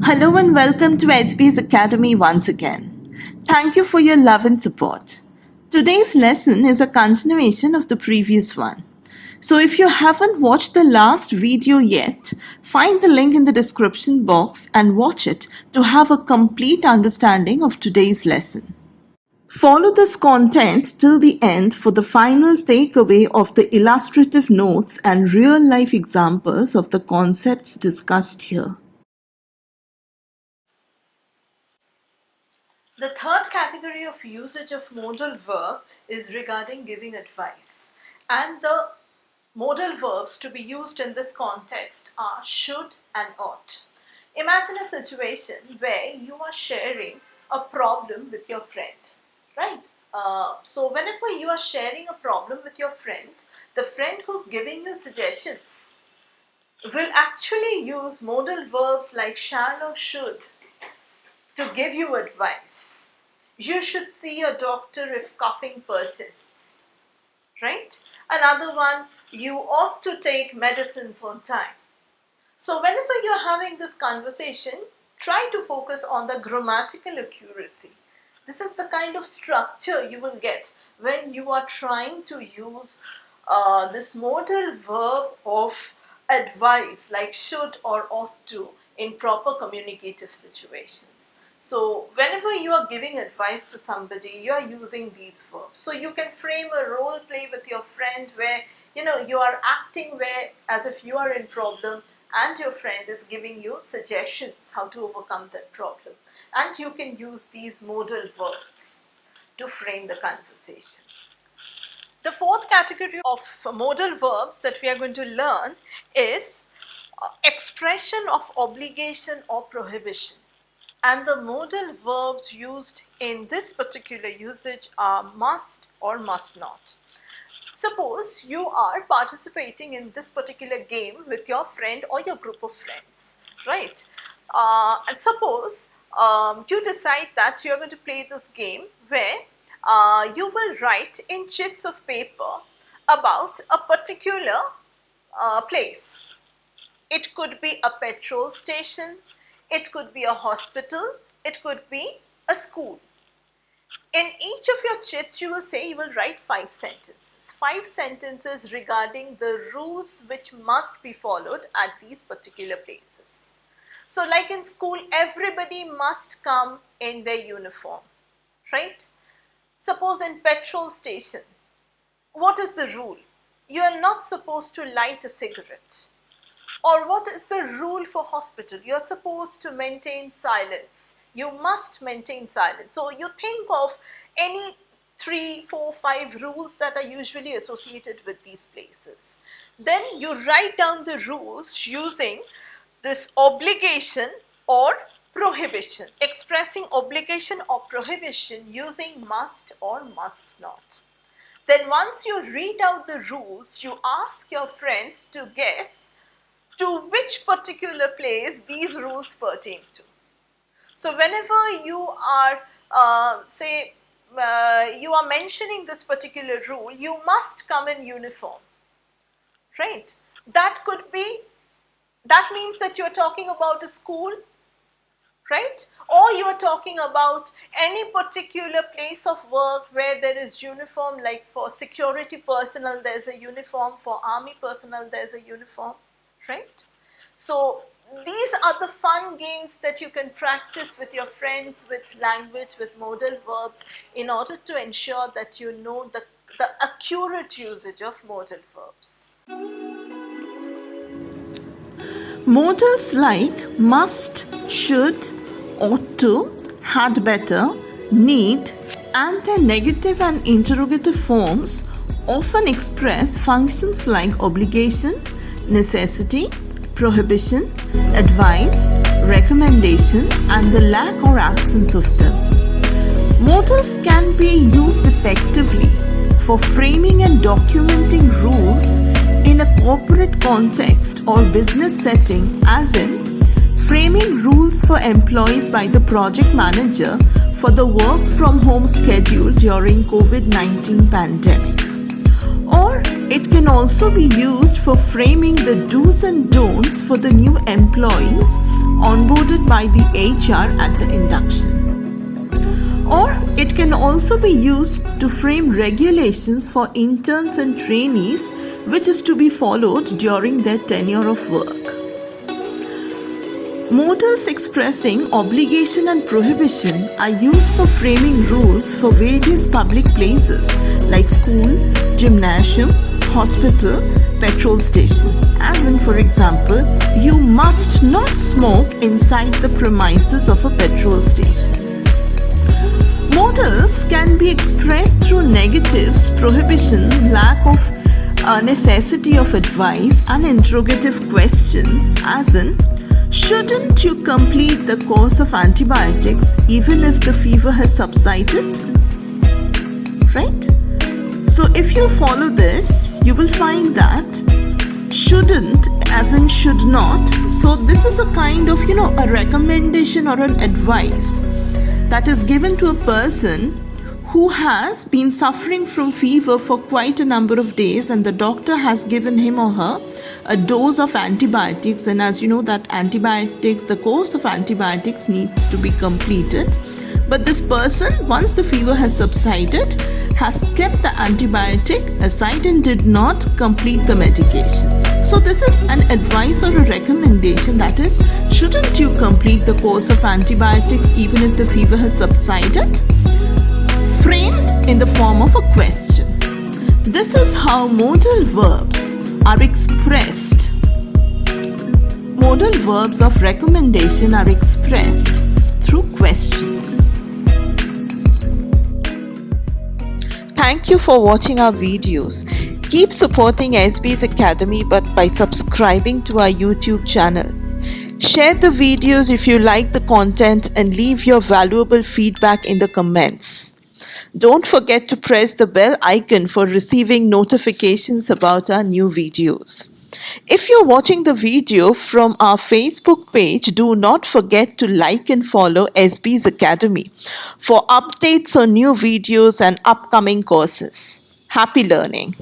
Hello and welcome to SBS Academy once again. Thank you for your love and support. Today's lesson is a continuation of the previous one. So if you haven't watched the last video yet, find the link in the description box and watch it to have a complete understanding of today's lesson. Follow this content till the end for the final takeaway of the illustrative notes and real-life examples of the concepts discussed here. The third category of usage of modal verb is regarding giving advice. And the modal verbs to be used in this context are should and ought. Imagine a situation where you are sharing a problem with your friend, right? So whenever you are sharing a problem with your friend, the friend who's giving you suggestions will actually use modal verbs like shall or should to give you advice. You should see a doctor if coughing persists, right? Another one, you ought to take medicines on time. So whenever you're having this conversation, try to focus on the grammatical accuracy. This is the kind of structure you will get when you are trying to use this modal verb of advice like should or ought to in proper communicative situations. So whenever you are giving advice to somebody, you are using these verbs. So you can frame a role play with your friend where you are acting as if you are in problem and your friend is giving you suggestions how to overcome that problem. And you can use these modal verbs to frame the conversation. The fourth category of modal verbs that we are going to learn is expression of obligation or prohibition. And the modal verbs used in this particular usage are must or must not. Suppose you are participating in this particular game with your friend or your group of friends, right? And suppose you decide that you are going to play this game where you will write in chits of paper about a particular place. It could be a petrol station. It could be a hospital, it could be a school. In each of your chits, you will say you will write 5 sentences. 5 sentences regarding the rules which must be followed at these particular places. So like in school, everybody must come in their uniform, right? Suppose in petrol station, what is the rule? You are not supposed to light a cigarette. Or what is the rule for hospital? You're supposed to maintain silence. You must maintain silence. So you think of any 3, 4, 5 rules that are usually associated with these places. Then you write down the rules using this obligation or prohibition, expressing obligation or prohibition using must or must not. Then once you read out the rules, you ask your friends to guess to which particular place these rules pertain to. So whenever you are, you are mentioning this particular rule, you must come in uniform, right? That means that you are talking about a school, right? Or you are talking about any particular place of work where there is uniform, like for security personnel there's a uniform, for army personnel there's a uniform. Right? So these are the fun games that you can practice with your friends with language, with modal verbs in order to ensure that you know the accurate usage of modal verbs. Modals like must, should, ought to, had better, need, and their negative and interrogative forms often express functions like obligation, necessity, prohibition, advice, recommendation, and the lack or absence of them. Modals can be used effectively for framing and documenting rules in a corporate context or business setting, as in framing rules for employees by the project manager for the work from home schedule during COVID-19 pandemic. Or it can also be used for framing the do's and don'ts for the new employees onboarded by the HR at the induction. Or it can also be used to frame regulations for interns and trainees, which is to be followed during their tenure of work. Modals expressing obligation and prohibition are used for framing rules for various public places like school, gymnasium, hospital, petrol station. As in, for example, you must not smoke inside the premises of a petrol station. Modals can be expressed through negatives, prohibition, lack of necessity of advice, and interrogative questions, as in, shouldn't you complete the course of antibiotics even if the fever has subsided? Right? So if you follow this, you will find that shouldn't, as in should not. So this is a kind of, a recommendation or an advice that is given to a person who has been suffering from fever for quite a number of days, and the doctor has given him or her a dose of antibiotics, and as you know that the course of antibiotics needs to be completed. But this person, once the fever has subsided, has kept the antibiotic aside and did not complete the medication. So this is an advice or a recommendation, that is, shouldn't you complete the course of antibiotics even if the fever has subsided? Framed in the form of a question. This is how modal verbs are expressed. Modal verbs of recommendation are expressed through questions. Thank you for watching our videos. Keep supporting SB's Academy by subscribing to our YouTube channel. Share the videos if you like the content and leave your valuable feedback in the comments. Don't forget to press the bell icon for receiving notifications about our new videos. If you're watching the video from our Facebook page, do not forget to like and follow SB's Academy for updates on new videos and upcoming courses. Happy learning!